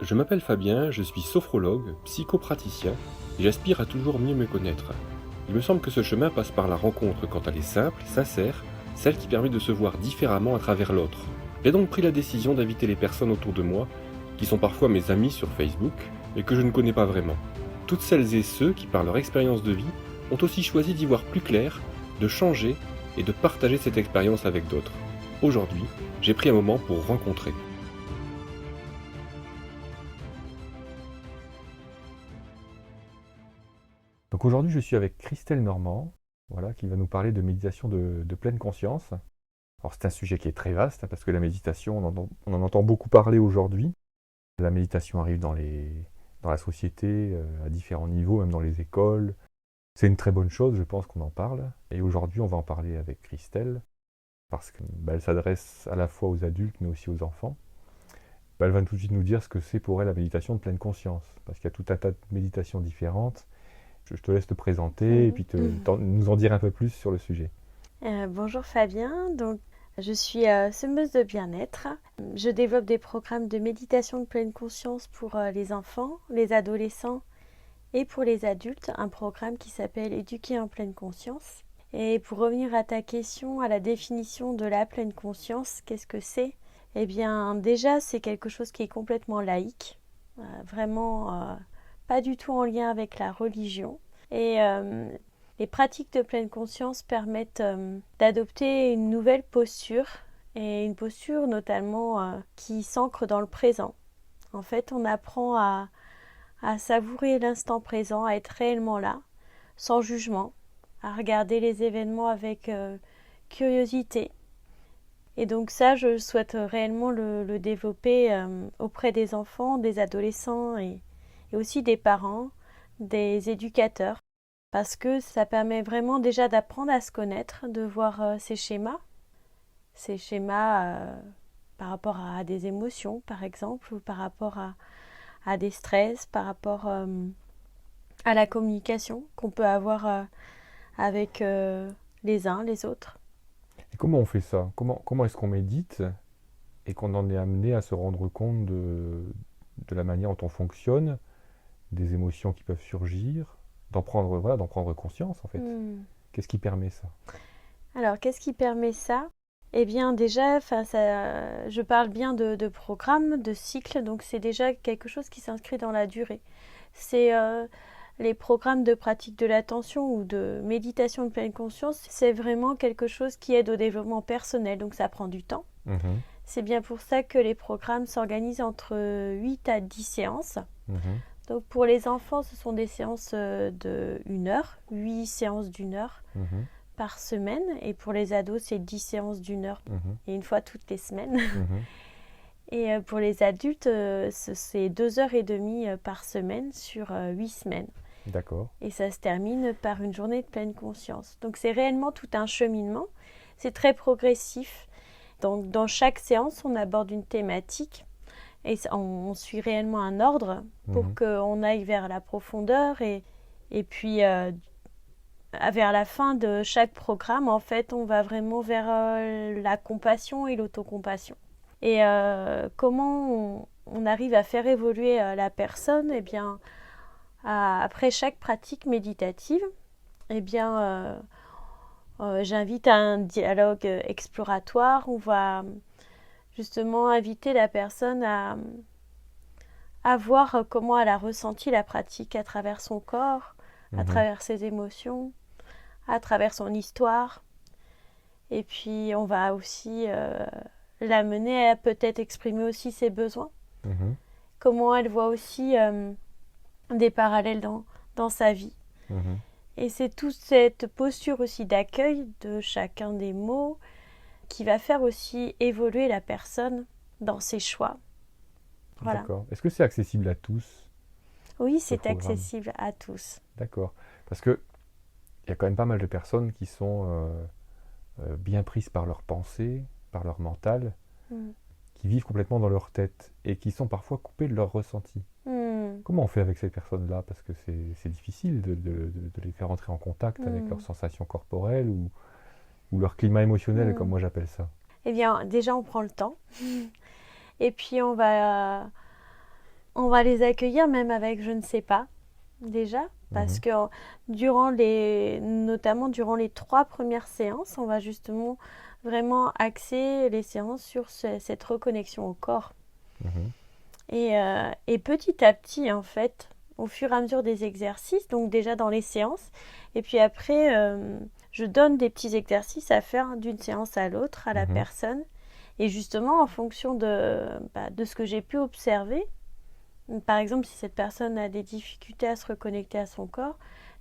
Je m'appelle Fabien, je suis sophrologue, psychopraticien, et j'aspire à toujours mieux me connaître. Il me semble que ce chemin passe par la rencontre quand elle est simple, sincère, celle qui permet de se voir différemment à travers l'autre. J'ai donc pris la décision d'inviter les personnes autour de moi, qui sont parfois mes amis sur Facebook, mais que je ne connais pas vraiment. Toutes celles et ceux qui, par leur expérience de vie, ont aussi choisi d'y voir plus clair, de changer et de partager cette expérience avec d'autres. Aujourd'hui, j'ai pris un moment pour rencontrer. Donc aujourd'hui, je suis avec Christelle Normand, voilà, qui va nous parler de méditation de pleine conscience. Alors c'est un sujet qui est très vaste, hein, parce que la méditation, on en entend beaucoup parler aujourd'hui. La méditation arrive dans la société, à différents niveaux, même dans les écoles. C'est une très bonne chose, je pense qu'on en parle. Et aujourd'hui, on va en parler avec Christelle, parce qu'elle s'adresse à la fois aux adultes, mais aussi aux enfants. Elle va tout de suite nous dire ce que c'est pour elle la méditation de pleine conscience, parce qu'il y a tout un tas de méditations différentes. Je te laisse te présenter et puis nous en dire un peu plus sur le sujet. Bonjour Fabien, donc je suis semeuse de bien-être. Je développe des programmes de méditation de pleine conscience pour les enfants, les adolescents et pour les adultes, un programme qui s'appelle Éduquer en pleine conscience. Et pour revenir à ta question, à la définition de la pleine conscience, qu'est-ce que c'est? Eh bien déjà c'est quelque chose qui est complètement laïque, vraiment pas du tout en lien avec la religion. Et les pratiques de pleine conscience permettent d'adopter une nouvelle posture, et une posture notamment qui s'ancre dans le présent. En fait, on apprend à savourer l'instant présent, à être réellement là, sans jugement, à regarder les événements avec curiosité. Et donc ça, je souhaite réellement le développer auprès des enfants, des adolescents et aussi des parents, des éducateurs, parce que ça permet vraiment déjà d'apprendre à se connaître, de voir ces schémas par rapport à des émotions par exemple, ou par rapport à des stress, par rapport à la communication qu'on peut avoir avec les uns, les autres. Et comment on fait ça? Comment est-ce qu'on médite et qu'on en est amené à se rendre compte de la manière dont on fonctionne, des émotions qui peuvent surgir, d'en prendre conscience en fait? Hmm. Qu'est-ce qui permet ça? Alors, qu'est-ce qui permet ça? Eh bien, déjà, je parle bien de programme, de cycle, donc c'est déjà quelque chose qui s'inscrit dans la durée. C'est les programmes de pratique de l'attention ou de méditation de pleine conscience, c'est vraiment quelque chose qui aide au développement personnel, donc ça prend du temps. Mhm, C'est bien pour ça que les programmes s'organisent entre 8 à 10 séances. mhm, Donc pour les enfants, ce sont des séances de 1 heure, 8 séances d'1 heure mhm, par semaine, et pour les ados c'est 10 séances d'1 heure mhm, et une fois toutes les semaines. mhm. Et pour les adultes c'est 2 heures et demie par semaine sur 8 semaines, D'accord. et ça se termine par une journée de pleine conscience. Donc c'est réellement tout un cheminement, c'est très progressif. Donc dans chaque séance on aborde une thématique et on suit réellement un ordre pour Mhm, qu'on aille vers la profondeur, et puis vers la fin de chaque programme, en fait, on va vraiment vers la compassion et l'autocompassion. Et comment on arrive à faire évoluer la personne? Eh bien, après chaque pratique méditative, eh bien, j'invite à un dialogue exploratoire. On va justement inviter la personne à voir comment elle a ressenti la pratique à travers son corps, à mhm. travers ses émotions, à travers son histoire. Et puis on va aussi l'amener à peut-être exprimer aussi ses besoins. Mhm, Comment elle voit aussi des parallèles dans sa vie. mhm. Et c'est toute cette posture aussi d'accueil de chacun des mots qui va faire aussi évoluer la personne dans ses choix. Voilà. D'accord. Est-ce que c'est accessible à tous, Oui, ce c'est programme? accessible à tous. D'accord. Parce que il y a quand même pas mal de personnes qui sont bien prises par leurs pensées, par leur mental, Mm. qui vivent complètement dans leur tête et qui sont parfois coupées de leur ressenti. Mm. Comment on fait avec ces personnes-là? Parce que c'est difficile de les faire entrer en contact avec leurs Mm. sensations corporelles ou leur climat émotionnel, comme Mm. moi j'appelle ça. Eh bien, déjà, on prend le temps. Et puis, On va les accueillir même avec je ne sais pas déjà, parce Mhm. que notamment durant les 3 premières séances, on va justement vraiment axer les séances sur cette reconnexion au corps. Mhm. Et petit à petit, en fait, au fur et à mesure des exercices, donc déjà dans les séances, et puis après, je donne des petits exercices à faire d'une séance à l'autre à la Mhm. personne. Et justement, en fonction de ce que j'ai pu observer, par exemple, si cette personne a des difficultés à se reconnecter à son corps,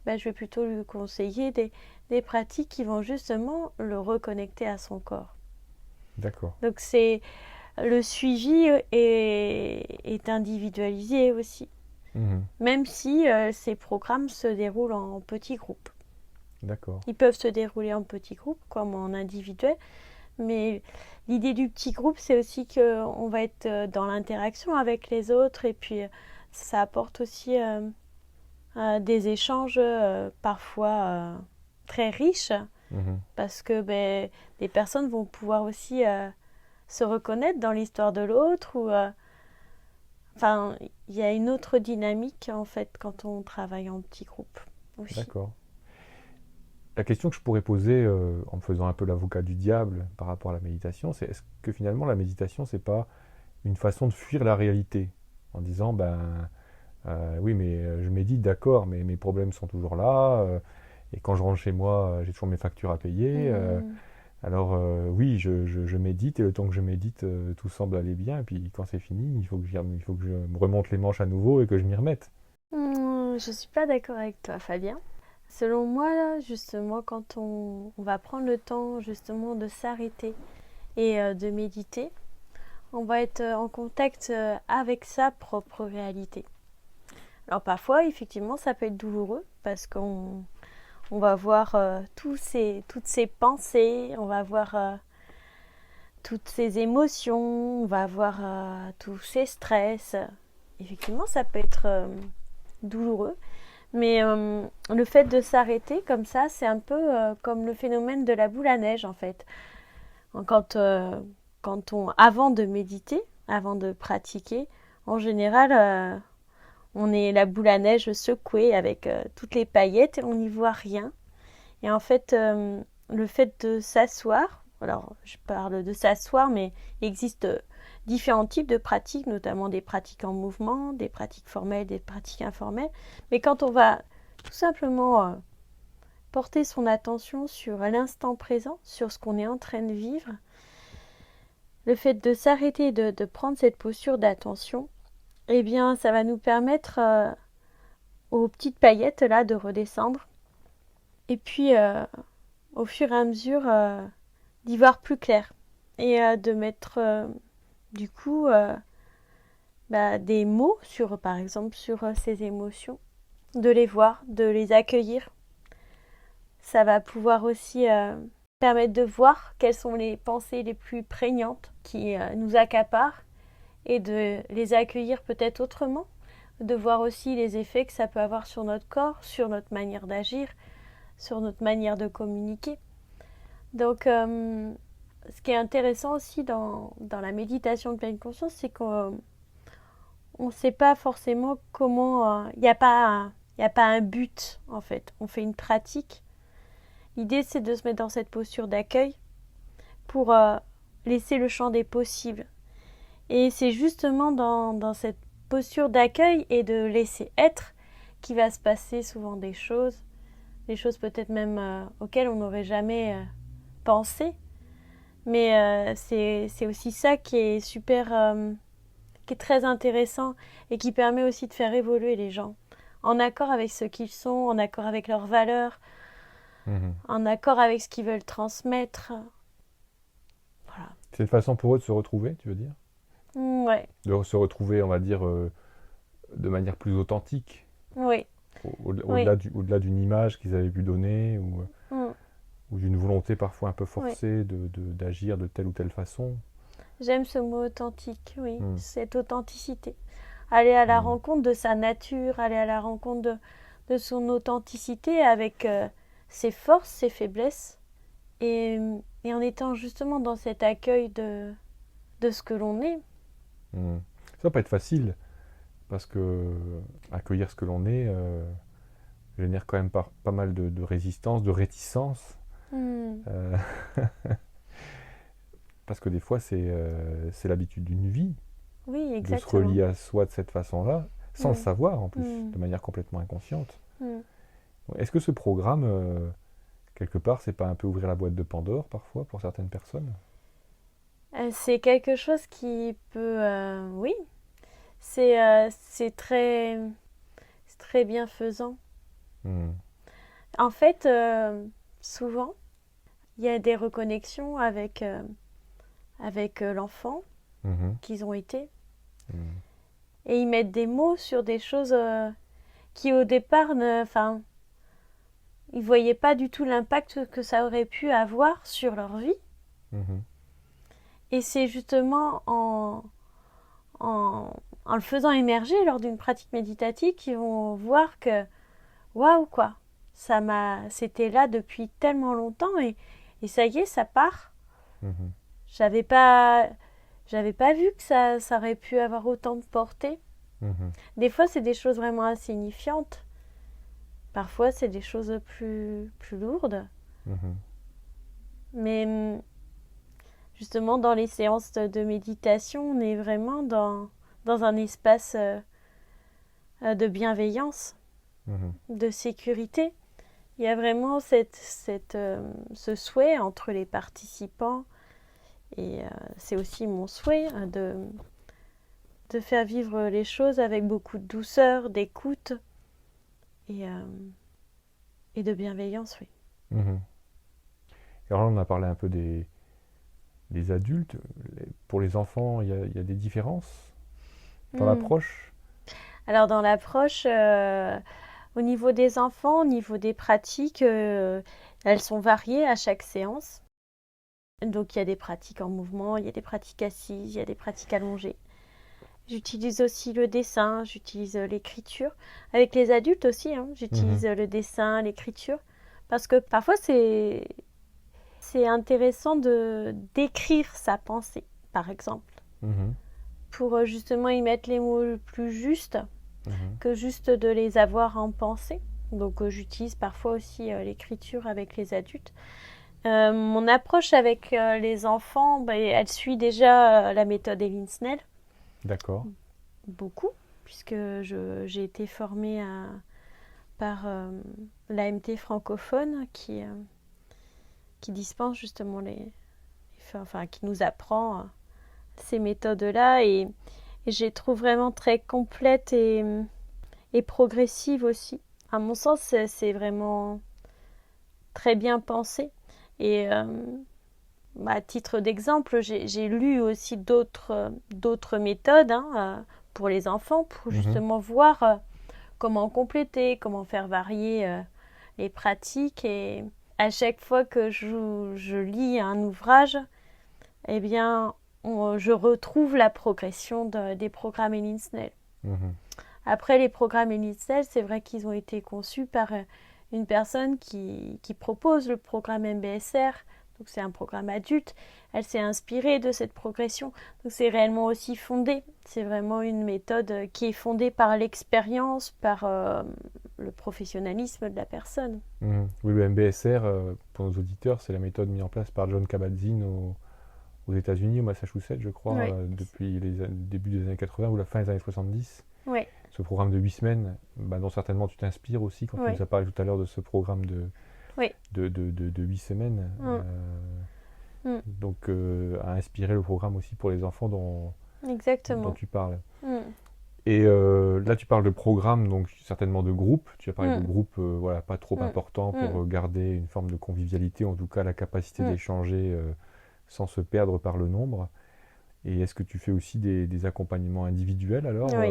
je vais plutôt lui conseiller des pratiques qui vont justement le reconnecter à son corps. D'accord. Donc le suivi est individualisé aussi, Mhm. même si ces programmes se déroulent en petits groupes. D'accord. Ils peuvent se dérouler en petits groupes comme en individuel, mais l'idée du petit groupe, c'est aussi qu'on va être dans l'interaction avec les autres et puis ça apporte aussi des échanges parfois très riches Mhm. parce que les personnes vont pouvoir aussi se reconnaître dans l'histoire de l'autre ou enfin il y a une autre dynamique en fait quand on travaille en petit groupe aussi. D'accord. La question que je pourrais poser en me faisant un peu l'avocat du diable par rapport à la méditation, c'est est-ce que finalement la méditation, c'est pas une façon de fuir la réalité en disant oui, mais je médite, d'accord, mais mes problèmes sont toujours là, et quand je rentre chez moi, j'ai toujours mes factures à payer. Mmh. Alors oui, je médite, et le temps que je médite, tout semble aller bien, et puis quand c'est fini, il faut que je me remonte les manches à nouveau et que je m'y remette. Je suis pas d'accord avec toi, Fabien. Selon moi, là, justement, quand on va prendre le temps justement de s'arrêter et de méditer, on va être en contact avec sa propre réalité. Alors parfois, effectivement, ça peut être douloureux parce qu'on va voir toutes ces pensées, on va voir toutes ces émotions, on va voir tous ces stress. Effectivement, ça peut être douloureux. Mais le fait de s'arrêter comme ça, c'est un peu comme le phénomène de la boule à neige en fait. Quand, euh, avant de méditer, avant de pratiquer, en général, on est la boule à neige secouée avec toutes les paillettes et on n'y voit rien. Et en fait, le fait de s'asseoir, alors je parle de s'asseoir, mais il existe différents types de pratiques, notamment des pratiques en mouvement, des pratiques formelles, des pratiques informelles. Mais quand on va tout simplement porter son attention sur l'instant présent, sur ce qu'on est en train de vivre, le fait de s'arrêter, de prendre cette posture d'attention, eh bien, ça va nous permettre aux petites paillettes là de redescendre. Et puis, au fur et à mesure, d'y voir plus clair et de mettre du coup des mots sur, par exemple, sur ces émotions, de les voir, de les accueillir. Ça va pouvoir aussi permettre de voir quelles sont les pensées les plus prégnantes qui nous accaparent et de les accueillir peut-être autrement, de voir aussi les effets que ça peut avoir sur notre corps, sur notre manière d'agir, sur notre manière de communiquer. Donc, ce qui est intéressant aussi dans la méditation de pleine conscience, c'est qu'on ne sait pas forcément comment. Il n'y a y a pas un but, en fait. On fait une pratique. L'idée, c'est de se mettre dans cette posture d'accueil pour laisser le champ des possibles. Et c'est justement dans cette posture d'accueil et de laisser être qu'il va se passer souvent des choses peut-être même auxquelles on n'aurait jamais pensé. Mais c'est aussi ça qui est super, qui est très intéressant et qui permet aussi de faire évoluer les gens en accord avec ce qu'ils sont, en accord avec leurs valeurs, Mhm. en accord avec ce qu'ils veulent transmettre. Voilà. C'est une façon pour eux de se retrouver, tu veux dire? Ouais, De se retrouver, on va dire, de manière plus authentique, oui, oui, au-delà d'une image qu'ils avaient pu donner, mm, ou d'une volonté parfois un peu oui. forcée d'agir de telle ou telle façon. J'aime ce mot authentique, oui, Hmm. cette authenticité. Aller à la Hmm. rencontre de sa nature, aller à la rencontre de son authenticité avec ses forces, ses faiblesses, et, et en étant justement dans cet accueil de ce que l'on est. Hmm. Ça va pas être facile, parce que accueillir ce que l'on est génère quand même pas mal de résistance, de réticence. Mm. euh, Parce que des fois, c'est l'habitude d'une vie Oui, de se exactement. relier à soi de cette façon-là, sans le Mm. savoir en plus, Mm. de manière complètement inconsciente. Mm. Est-ce que ce programme, quelque part, c'est pas un peu ouvrir la boîte de Pandore parfois pour certaines personnes? C'est quelque chose qui peut... oui, c'est très bienfaisant. Hmm. En fait, souvent, il y a des reconnexions avec l'enfant Mhm. qu'ils ont été. Hmm. Et ils mettent des mots sur des choses qui au départ, enfin, ils voyaient pas du tout l'impact que ça aurait pu avoir sur leur vie. Mhm. Et c'est justement en le faisant émerger lors d'une pratique méditative qu'ils vont voir que waouh quoi, c'était là depuis tellement longtemps et ça y est, ça part. Mhm. J'avais pas, j'avais pas vu que ça aurait pu avoir autant de portée. Mhm. Des fois, c'est des choses vraiment insignifiantes. Parfois, c'est des choses plus lourdes. Mhm. Mais justement, dans les séances de méditation, on est vraiment dans un espace de bienveillance, Mhm. de sécurité. Il y a vraiment ce souhait entre les participants, et c'est aussi mon souhait de faire vivre les choses avec beaucoup de douceur, d'écoute et, euh, et de bienveillance, oui. Mhm. Et alors là, on a parlé un peu des adultes. Pour les enfants, il y a des différences dans Hmm. l'approche? Alors dans l'approche, au niveau des enfants, au niveau des pratiques, elles sont variées à chaque séance. Donc il y a des pratiques en mouvement, il y a des pratiques assises, il y a des pratiques allongées. J'utilise aussi le dessin, j'utilise l'écriture. Avec les adultes aussi, hein, Mhm. j'utilise le dessin, l'écriture. Parce que parfois c'est intéressant de d'écrire sa pensée, par exemple, Mhm. pour justement y mettre les mots plus justes Mhm. que juste de les avoir en pensée. Donc j'utilise parfois aussi l'écriture avec les adultes. Mon approche avec les enfants, bah, elle suit déjà la méthode Eileen Snell, D'accord. beaucoup, puisque j'ai été formée par l'AMT francophone qui dispense justement enfin, qui nous apprend ces méthodes-là et je les trouve vraiment très complètes et progressives aussi. À mon sens, c'est vraiment très bien pensé. Et à titre d'exemple, j'ai lu aussi d'autres méthodes hein, pour les enfants, pour Mhm. justement voir comment compléter, comment faire varier les pratiques. Et à chaque fois que je lis un ouvrage, eh bien, je retrouve la progression des programmes Eileen Snell. Mhm. Après, les programmes Eileen Snell, c'est vrai qu'ils ont été conçus par une personne qui propose le programme MBSR. Donc c'est un programme adulte. Elle s'est inspirée de cette progression. Donc c'est réellement aussi fondé. C'est vraiment une méthode qui est fondée par l'expérience, par le professionnalisme de la personne. Mhm. Oui, le MBSR, pour nos auditeurs, c'est la méthode mise en place par John Kabat-Zinn aux États-Unis, au Massachusetts, je crois, Oui, depuis le début des années 80 ou la fin des années 70. oui, Ce programme de 8 semaines, bah, dont certainement tu t'inspires aussi quand tu oui, nous as parlé tout à l'heure de ce programme oui. de 8 semaines. Mm, mm, Donc, a inspiré le programme aussi pour les enfants dont exactement. tu parles. Mm, Et là, tu parles de programme, donc certainement de groupe. Tu as parlé de mm, groupe, voilà, pas trop mm, important pour mm, garder une forme de convivialité, en tout cas la capacité mm. d'échanger sans se perdre par le nombre. Et est-ce que tu fais aussi des accompagnements individuels alors Oui,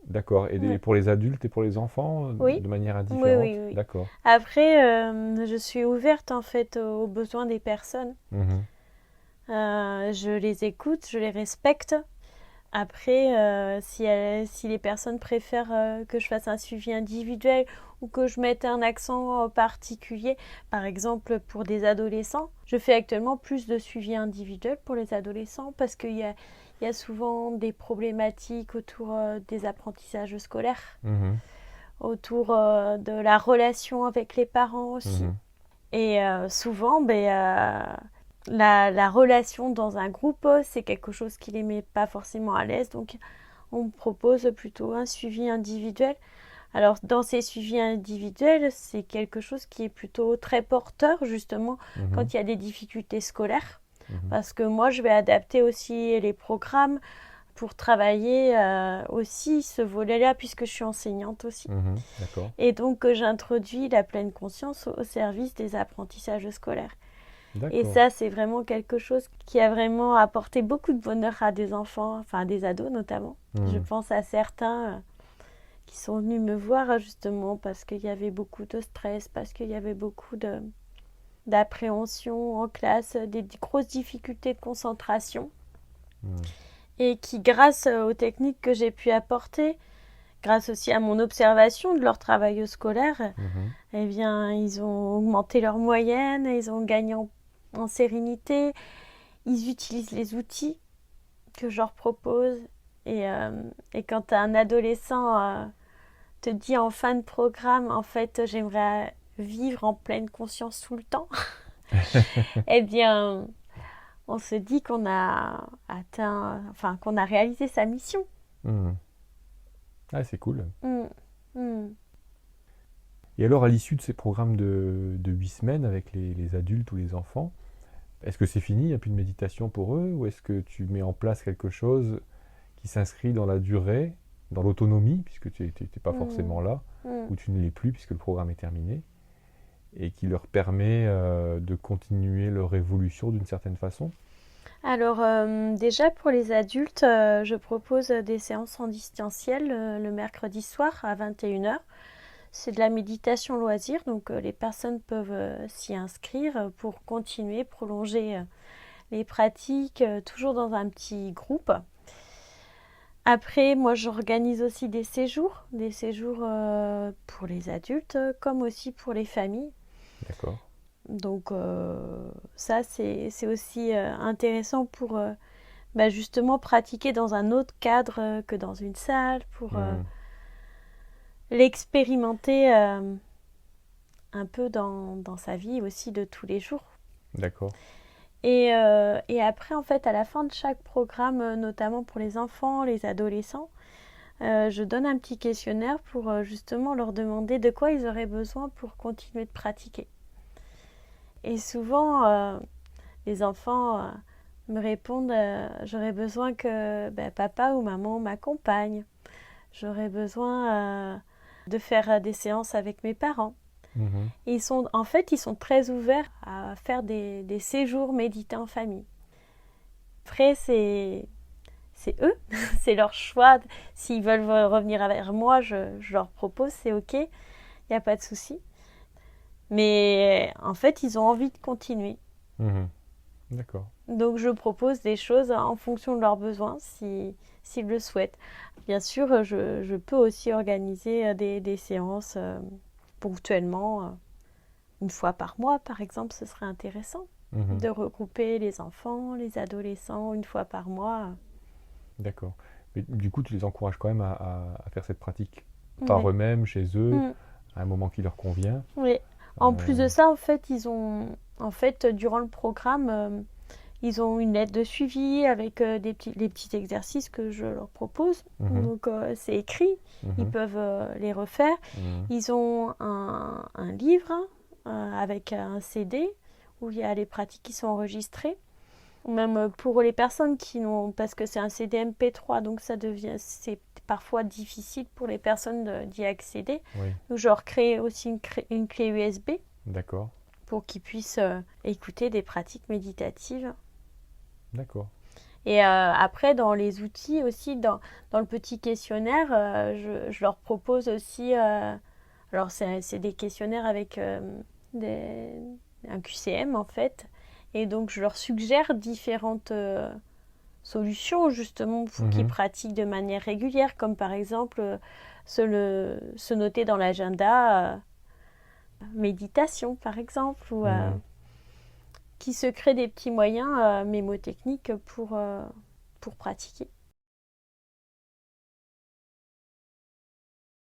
D'accord. oui, Pour les adultes et pour les enfants, oui, de manière oui, oui, indifférente? oui. D'accord. Après, je suis ouverte en fait aux besoins des personnes. Mhm. Je les écoute, je les respecte. Après, si les personnes préfèrent que je fasse un suivi individuel ou que je mette un accent particulier, par exemple pour des adolescents, je fais actuellement plus de suivi individuel pour les adolescents parce qu'il il y a souvent des problématiques autour des apprentissages scolaires, Mhm. autour de la relation avec les parents aussi. Mhm. Et souvent, la relation dans un groupe, c'est quelque chose qui les met pas forcément à l'aise. Donc, on propose plutôt un suivi individuel. Alors, dans ces suivis individuels, c'est quelque chose qui est plutôt très porteur, justement, Mhm. quand il y a des difficultés scolaires. Mhm. Parce que moi, je vais adapter aussi les programmes pour travailler aussi ce volet-là, puisque je suis enseignante aussi. Mhm. D'accord. Et donc, j'introduis la pleine conscience au service des apprentissages scolaires. Et D'accord. ça, c'est vraiment quelque chose qui a vraiment apporté beaucoup de bonheur à des enfants, enfin à des ados notamment. Je Mhm. pense à certains qui sont venus me voir justement parce qu'il y avait beaucoup de stress, parce qu'il y avait beaucoup d'appréhension en classe, des grosses difficultés de concentration. Mhm. Et qui, grâce aux techniques que j'ai pu apporter, grâce aussi à mon observation de leur travail scolaire, Mhm. eh bien, ils ont augmenté leur moyenne, ils ont gagné en sérénité, ils utilisent les outils que je leur propose. Et quand un adolescent te dit en fin de programme, en fait, j'aimerais vivre en pleine conscience tout le temps, eh bien, on se dit qu'on a atteint, enfin, qu'on a réalisé sa mission. Mhm. Ah, c'est cool. Mm, mm. Et alors, à l'issue de ces programmes de 8 semaines avec les adultes ou les enfants, est-ce que c'est fini, il n'y a plus de méditation pour eux, ou est-ce que tu mets en place quelque chose qui s'inscrit dans la durée, dans l'autonomie, puisque tu n'es pas Mm, forcément là, mm. ou tu ne l'es plus puisque le programme est terminé, et qui leur permet de continuer leur évolution d'une certaine façon? Alors, déjà pour les adultes, je propose des séances en distanciel le mercredi soir à 21h. C'est de la méditation loisir, donc les personnes peuvent s'y inscrire pour continuer, prolonger les pratiques, toujours dans un petit groupe. Après, moi, j'organise aussi des séjours pour les adultes, comme aussi pour les familles. D'accord. Donc, ça, c'est aussi intéressant pour justement pratiquer dans un autre cadre que dans une salle, pour Mhm. l'expérimenter un peu dans sa vie aussi de tous les jours. D'accord. Et après, en fait, à la fin de chaque programme, notamment pour les enfants, les adolescents, je donne un petit questionnaire pour justement leur demander de quoi ils auraient besoin pour continuer de pratiquer. Et souvent, les enfants me répondent j'aurais besoin que papa ou maman m'accompagne. J'aurais besoin de faire des séances avec mes parents. Mhm. Et ils sont très ouverts à faire des séjours médités en famille. Après, c'est eux, c'est leur choix. S'ils veulent revenir vers moi, je leur propose, c'est ok, il n'y a pas de souci. Mais en fait, ils ont envie de continuer. Mhm. D'accord. Donc, je propose des choses en fonction de leurs besoins, s'ils le souhaitent. Bien sûr, je peux aussi organiser des séances ponctuellement, une fois par mois, par exemple, ce serait intéressant Mhm. de regrouper les enfants, les adolescents, une fois par mois. D'accord. Mais du coup, tu les encourages quand même à faire cette pratique par Oui. eux-mêmes, chez eux, Mm. à un moment qui leur convient. Oui. En plus Euh, de ça, en fait, durant le programme, ils ont une lettre de suivi avec les petits exercices que je leur propose. mhm. Donc, c'est écrit, ils Mhm. peuvent les refaire. Mhm. Ils ont un livre avec un CD où il y a les pratiques qui sont enregistrées. Même pour les personnes qui n'ont, parce que c'est un CD MP3, donc c'est parfois difficile pour les personnes d'y accéder. Oui, Donc je leur crée aussi une clé USB d'accord. pour qu'ils puissent écouter des pratiques méditatives. D'accord. Et après, dans les outils aussi, dans le petit questionnaire, je leur propose aussi, alors c'est des questionnaires avec un QCM en fait, et donc je leur suggère différentes solutions justement pour qu'ils Mhm. pratiquent de manière régulière, comme par exemple se noter dans l'agenda méditation par exemple, ou Mhm. qui se créent des petits moyens mémotechniques pour pratiquer.